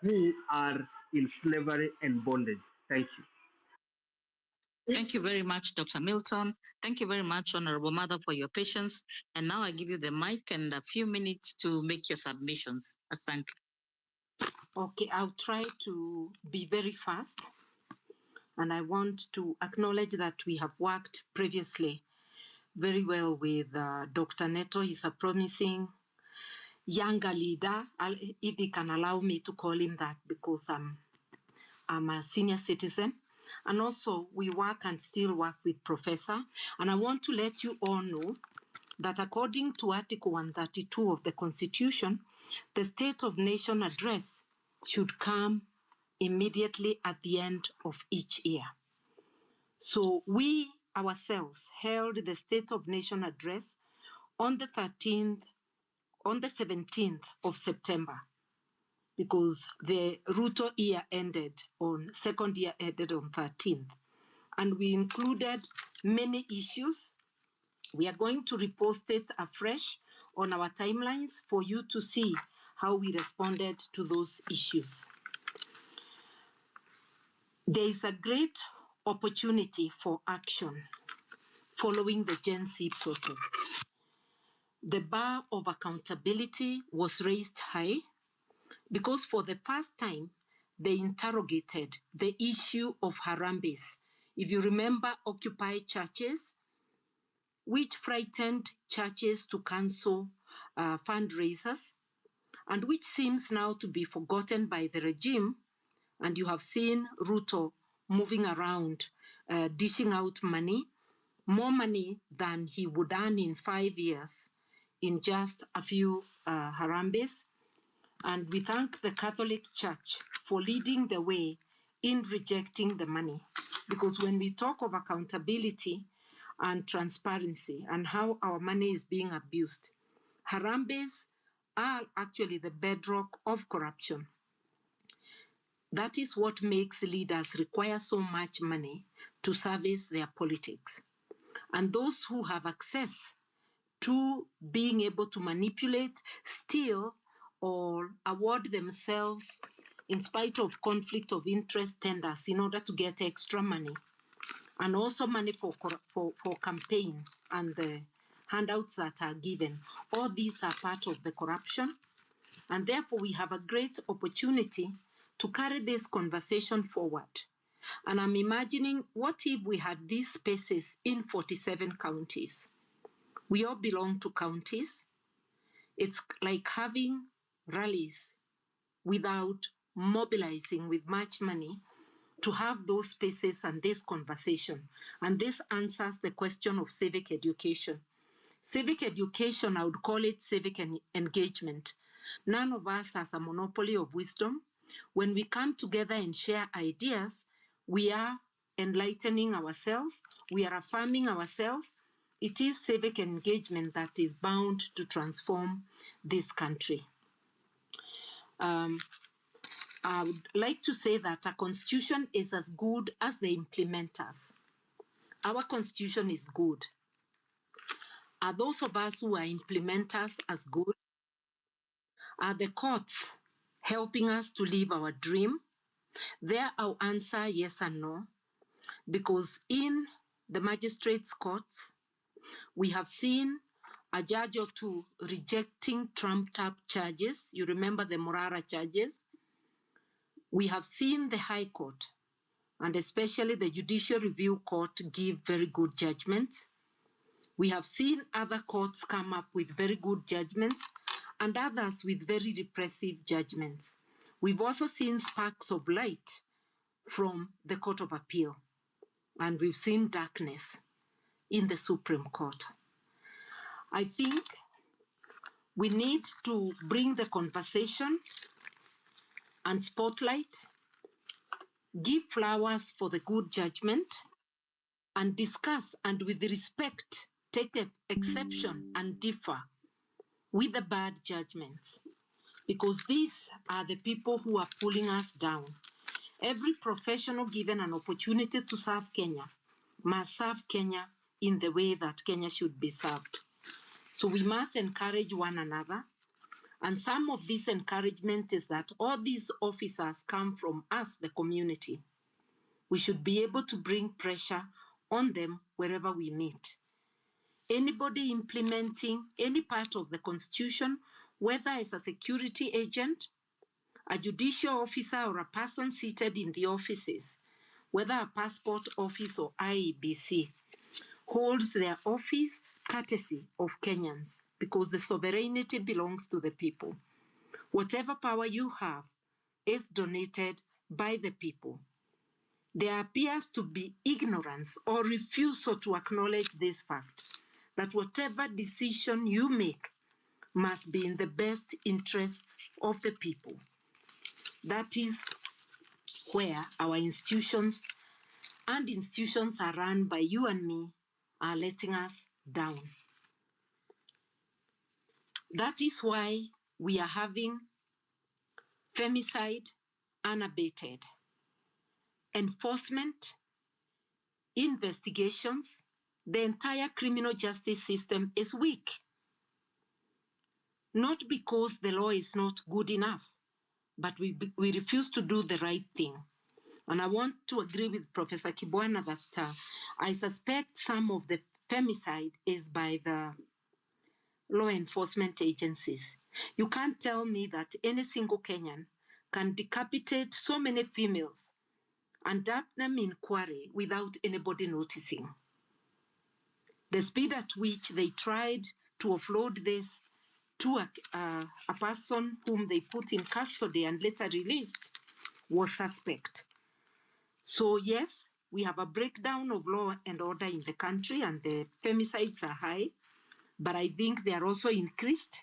who are in slavery and bondage. Thank you. Thank you very much, Dr. Milton. Thank you very much, Honorable Mother, for your patience. And now I give you the mic and a few minutes to make your submissions. Asante. Okay, I'll try to be very fast. And I want to acknowledge that we have worked previously very well with Dr. Neto. He's a promising younger leader, if he can allow me to call him that, because I'm a senior citizen. And also, we work and still work with Professor. And I want to let you all know that according to Article 132 of the Constitution, the State of Nation address should come immediately at the end of each year. So we ourselves held the State of Nation address on the 17th of September, because the Ruto year ended on 13th. And we included many issues. We are going to repost it afresh on our timelines for you to see how we responded to those issues. There is a great opportunity for action following the Gen Z protests. The bar of accountability was raised high because for the first time, they interrogated the issue of Harambes. If you remember, Occupy churches, which frightened churches to cancel fundraisers, and which seems now to be forgotten by the regime. And you have seen Ruto moving around, dishing out money, more money than he would earn in 5 years in just a few Harambes. And we thank the Catholic Church for leading the way in rejecting the money. Because when we talk of accountability and transparency and how our money is being abused, Harambes are actually the bedrock of corruption. That is what makes leaders require so much money to service their politics. And those who have access to being able to manipulate, steal, or award themselves in spite of conflict of interest tenders in order to get extra money, and also money for campaign and the handouts that are given. All these are part of the corruption. And therefore, we have a great opportunity to carry this conversation forward. And I'm imagining, what if we had these spaces in 47 counties? We all belong to counties. It's like having rallies without mobilizing with much money to have those spaces and this conversation. And this answers the question of civic education. Civic education, I would call it civic engagement. None of us has a monopoly of wisdom. When we come together and share ideas, we are enlightening ourselves, we are affirming ourselves. It is civic engagement that is bound to transform this country. I would like to say that a constitution is as good as the implementers. Our constitution is good. Are those of us who are implementers as good? Are the courts helping us to live our dream? There I'll answer yes and no, because in the magistrates' courts, we have seen a judge or two rejecting trumped-up charges. You remember the Morara charges? We have seen the High Court, and especially the Judicial Review Court, give very good judgments. We have seen other courts come up with very good judgments, and others with very repressive judgments. We've also seen sparks of light from the Court of Appeal, and we've seen darkness in the Supreme Court. I think we need to bring the conversation and spotlight, give flowers for the good judgment, and discuss, and with respect, take exception and differ with the bad judgments, because these are the people who are pulling us down. Every professional given an opportunity to serve Kenya must serve Kenya in the way that Kenya should be served. So we must encourage one another, And some of this encouragement is that all these officers come from us, the community. We should be able to bring pressure on them wherever we meet. Anybody implementing any part of the Constitution, whether as a security agent, a judicial officer, or a person seated in the offices, whether a passport office or IEBC, holds their office courtesy of Kenyans, because the sovereignty belongs to the people. Whatever power you have is donated by the people. There appears to be ignorance or refusal to acknowledge this fact, that whatever decision you make must be in the best interests of the people. That is where our institutions are run by you and me are letting us down. That is why we are having femicide unabated, enforcement, investigations. The entire criminal justice system is weak. Not because the law is not good enough, but we refuse to do the right thing. And I want to agree with Professor Kibwana that I suspect some of the femicide is by the law enforcement agencies. You can't tell me that any single Kenyan can decapitate so many females and dump them in quarry without anybody noticing. The speed at which they tried to offload this to a person whom they put in custody and later released was suspect. So yes, we have a breakdown of law and order in the country, and the femicides are high, but I think they are also increased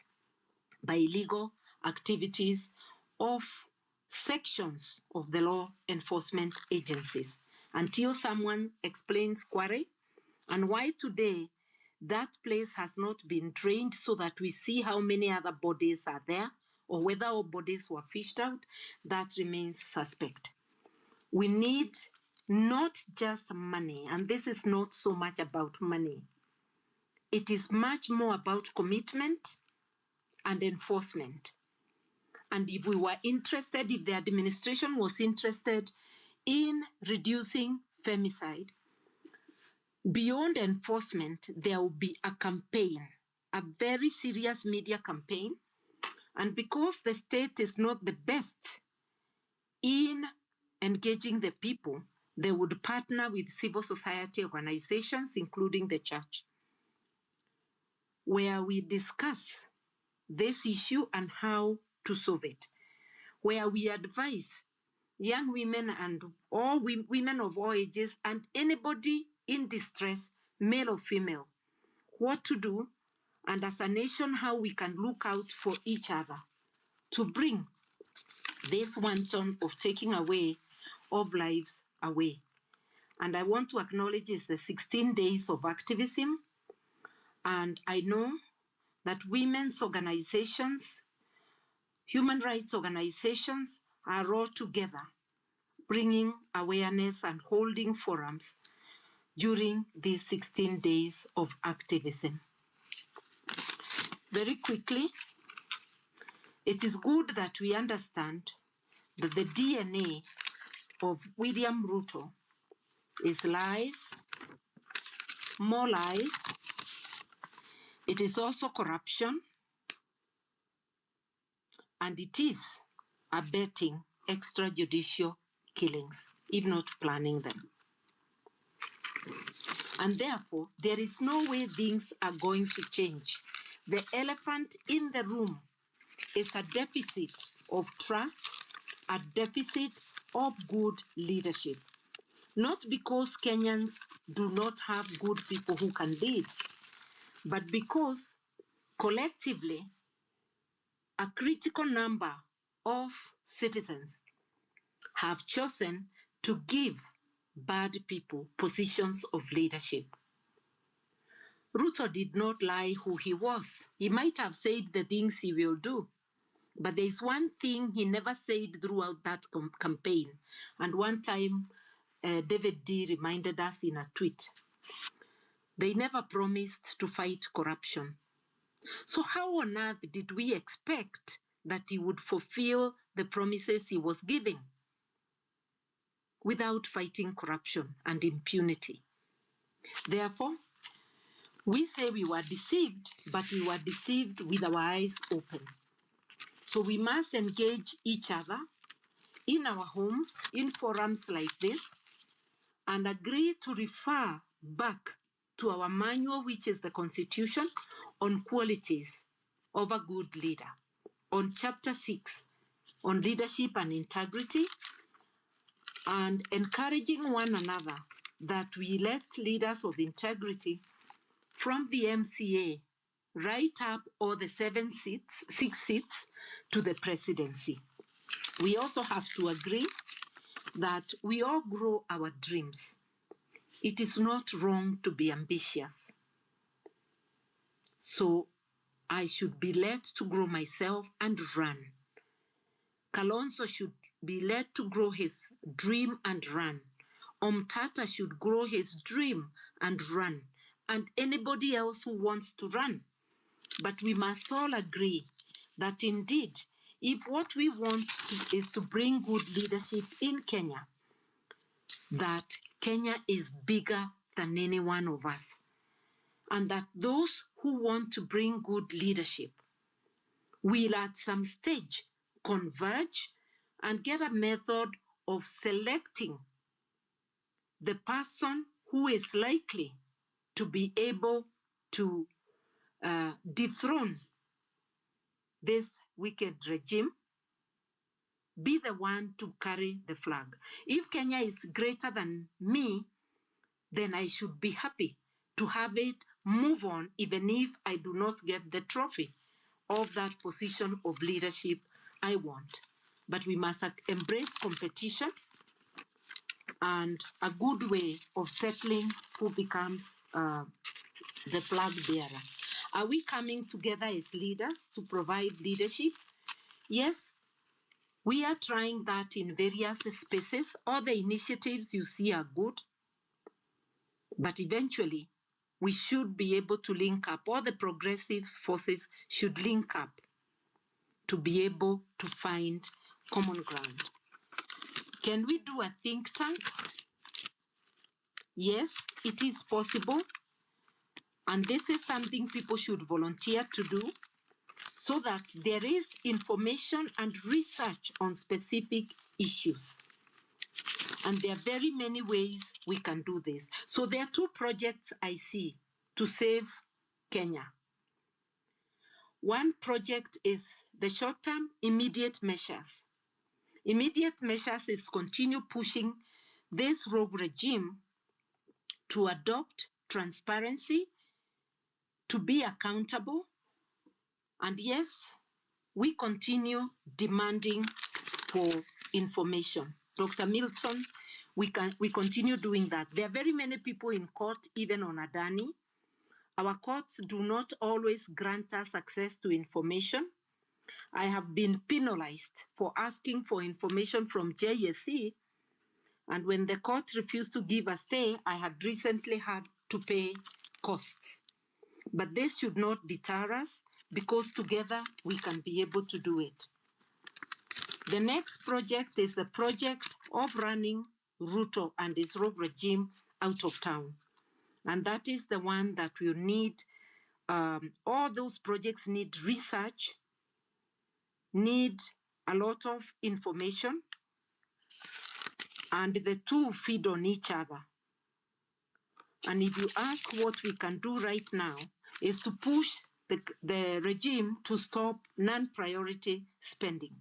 by illegal activities of sections of the law enforcement agencies. Until someone explains quarry and why today that place has not been drained so that we see how many other bodies are there, or whether all bodies were fished out, that remains suspect. We need not just money, and this is not so much about money. It is much more about commitment and enforcement. And if we were interested, if the administration was interested in reducing femicide, beyond enforcement, there will be a campaign, a very serious media campaign. And because the state is not the best in engaging the people, they would partner with civil society organizations, including the church, where we discuss this issue and how to solve it, where we advise young women and all women of all ages and anybody in distress, male or female, what to do, and as a nation, how we can look out for each other to bring this wanton of taking away of lives away. And I want to acknowledge it's the 16 days of activism. And I know that women's organizations, human rights organizations are all together, bringing awareness and holding forums during these 16 days of activism. Very quickly, it is good that we understand that the DNA of William Ruto is lies, more lies. It is also corruption, and it is abetting extrajudicial killings, if not planning them. And therefore, there is no way things are going to change. The elephant in the room is a deficit of trust, a deficit of good leadership. Not because Kenyans do not have good people who can lead, but because collectively, a critical number of citizens have chosen to give bad people positions of leadership. Ruto did not lie who he was. He might have said the things he will do, but there is one thing he never said throughout that campaign. And one time, David D reminded us in a tweet, they never promised to fight corruption. So how on earth did we expect that he would fulfill the promises he was giving without fighting corruption and impunity? Therefore, we say we were deceived, but we were deceived with our eyes open. So we must engage each other in our homes, in forums like this, and agree to refer back to our manual, which is the Constitution, on qualities of a good leader, on Chapter 6, on leadership and integrity, and encouraging one another that we elect leaders of integrity from the MCA right up all the 6 seats to the presidency. We also have to agree that we all grow our dreams. It is not wrong to be ambitious. So I should be led to grow myself and run. Kalonzo should be led to grow his dream and run. Omtata should grow his dream and run. And anybody else who wants to run. But we must all agree that indeed, if what we want is to bring good leadership in Kenya, that Kenya is bigger than any one of us. And that those who want to bring good leadership will at some stage converge and get a method of selecting the person who is likely to be able to dethrone this wicked regime, be the one to carry the flag. If Kenya is greater than me, then I should be happy to have it move on, even if I do not get the trophy of that position of leadership I want. But we must embrace competition and a good way of settling who becomes the flag bearer. Are we coming together as leaders to provide leadership? Yes, we are trying that in various spaces. All the initiatives you see are good, but eventually we should be able to link up. All the progressive forces should link up to be able to find common ground. Can we do a think tank? Yes, it is possible. And this is something people should volunteer to do so that there is information and research on specific issues. And there are very many ways we can do this. So there are two projects I see to save Kenya. One project is the short-term immediate measures. Immediate measures is continue pushing this rogue regime to adopt transparency, to be accountable, and yes, we continue demanding for information. Dr. Milton, we continue doing that. There are very many people in court, even on Adani. Our courts do not always grant us access to information. I have been penalized for asking for information from JSC, and when the court refused to give a stay, I had recently had to pay costs. But this should not deter us, because together we can be able to do it. The next project is the project of running Ruto and his rogue regime out of town. And that is the one that will need, all those projects need research, need a lot of information, and the two feed on each other. And if you ask what we can do right now is to push the regime to stop non-priority spending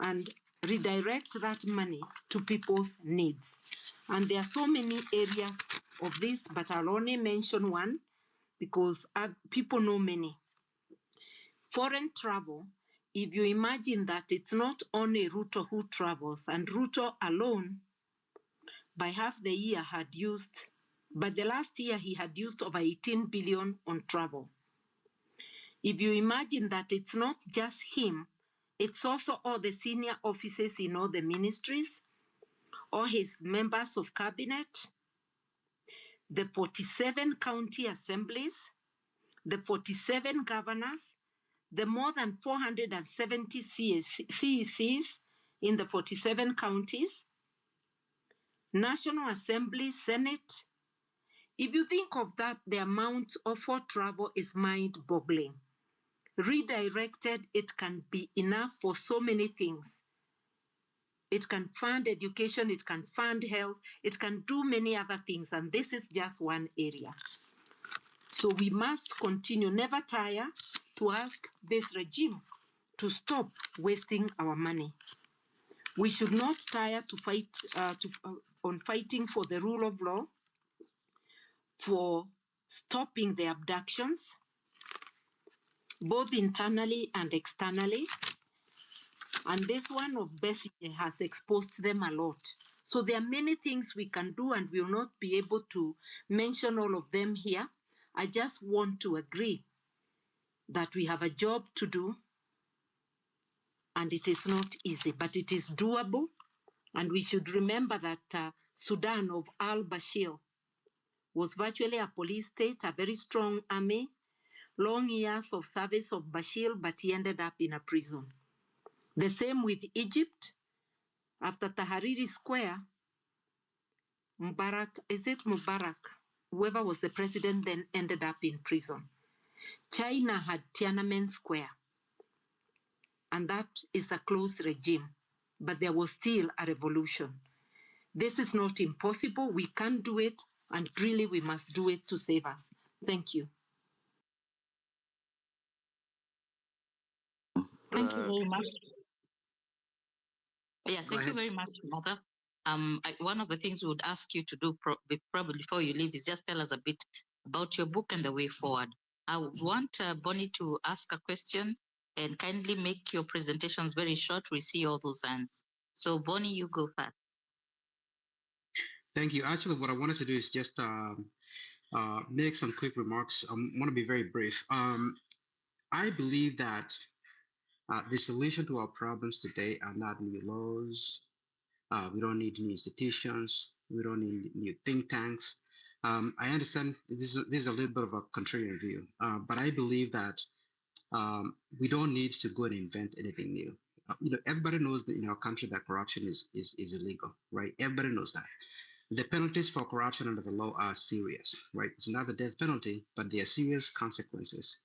and redirect that money to people's needs. And there are so many areas of this, but I'll only mention one because people know many. Foreign travel, if you imagine that it's not only Ruto who travels, and Ruto alone by half the year had used, but the last year he had used over 18 billion on travel. If you imagine that it's not just him, it's also all the senior officers in all the ministries, all his members of cabinet, the 47 county assemblies, the 47 governors, the more than 470 CECs in the 47 counties, National Assembly, Senate. If you think of that, the amount of for travel is mind-boggling. Redirected, it can be enough for so many things. It can fund education, it can fund health, it can do many other things, and this is just one area. So we must continue, never tire, to ask this regime to stop wasting our money. We should not tire to fight on fighting for the rule of law, for stopping the abductions, both internally and externally. And this one of Bessie has exposed them a lot. So there are many things we can do, and we will not be able to mention all of them here. I just want to agree that we have a job to do, and it is not easy, but it is doable. And we should remember that Sudan of al-Bashir was virtually a police state, a very strong army, long years of service of Bashir, but he ended up in a prison. The same with Egypt. After Tahrir Square, Mubarak, whoever was the president then ended up in prison. China had Tiananmen Square, and that is a closed regime, but there was still a revolution. This is not impossible. We can do it, and really we must do it to save us. Thank you. Thank you very much. Yeah, thank you very much, Mother. One of the things we would ask you to do probably before you leave is just tell us a bit about your book and the way forward. I would want Bonnie to ask a question, and kindly make your presentations very short. We see all those hands. So Bonnie, you go first. Thank you. Actually, what I wanted to do is just make some quick remarks. I want to be very brief. I believe that the solution to our problems today are not new laws. We don't need new institutions. We don't need new think tanks. I understand this is a little bit of a contrarian view, but I believe that we don't need to go and invent anything new. Everybody knows that in our country that corruption is illegal, right? Everybody knows that. The penalties for corruption under the law are serious, right? It's not the death penalty, but there are serious consequences.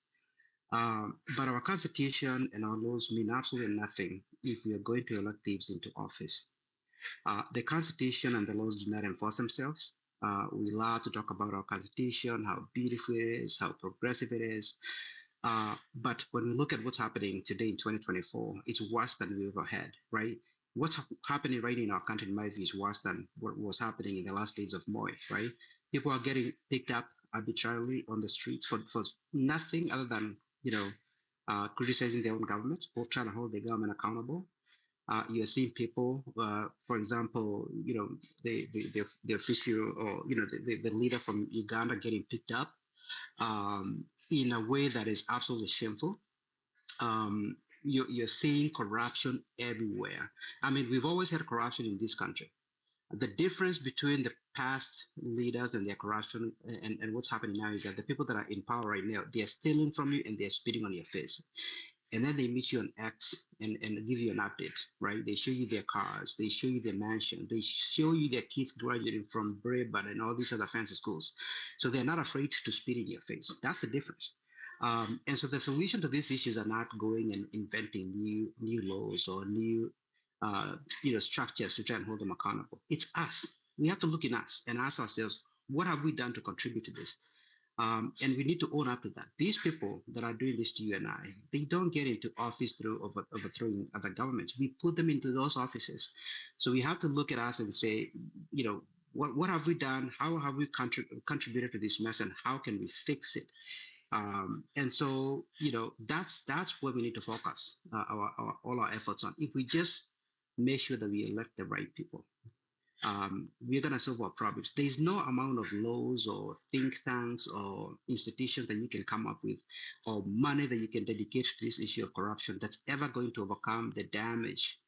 But our constitution and our laws mean absolutely nothing if we are going to elect thieves into office. The constitution and the laws do not enforce themselves. We love to talk about our constitution, how beautiful it is, how progressive it is. But when we look at what's happening today in 2024, it's worse than we ever had, right? What's happening right in our country, in my view, is worse than what was happening in the last days of Moi, right? People are getting picked up arbitrarily on the streets for nothing other than, criticizing their own government or trying to hold the government accountable. You're seeing people, for example, the official or, the leader from Uganda getting picked up in a way that is absolutely shameful. You're seeing corruption everywhere. I mean, we've always had corruption in this country. The difference between the past leaders and their corruption and what's happening now is that the people that are in power right now, they're stealing from you and they're spitting on your face. And then they meet you on X and give you an update, right? They show you their cars, they show you their mansion, they show you their kids graduating from Bremen and all these other fancy schools. So they're not afraid to spit in your face. That's the difference. And so the solution to these issues are not going and inventing new laws or new structures to try and hold them accountable. It's us. We have to look in us and ask ourselves, what have we done to contribute to this? And we need to own up to that. These people that are doing this to you and I, they don't get into office through overthrowing other governments. We put them into those offices. So we have to look at us and say, what have we done? How have we contributed to this mess, and how can we fix it? And so, that's where we need to focus all our efforts on. If we just make sure that we elect the right people, we're going to solve our problems. There's no amount of laws or think tanks or institutions that you can come up with or money that you can dedicate to this issue of corruption that's ever going to overcome the damage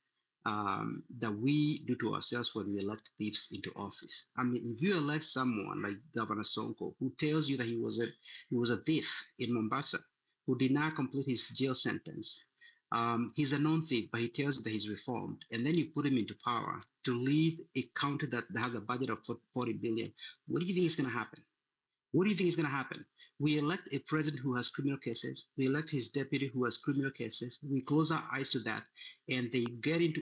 that we do to ourselves when we elect thieves into office. I mean, if you elect someone like Governor Sonko, who tells you that he was a thief in Mombasa, who did not complete his jail sentence, he's a known thief, but he tells you that he's reformed, and then you put him into power to lead a county that has a budget of 40 billion. What do you think is going to happen? What do you think is going to happen? We elect a president who has criminal cases. We elect his deputy who has criminal cases. We close our eyes to that, and they get into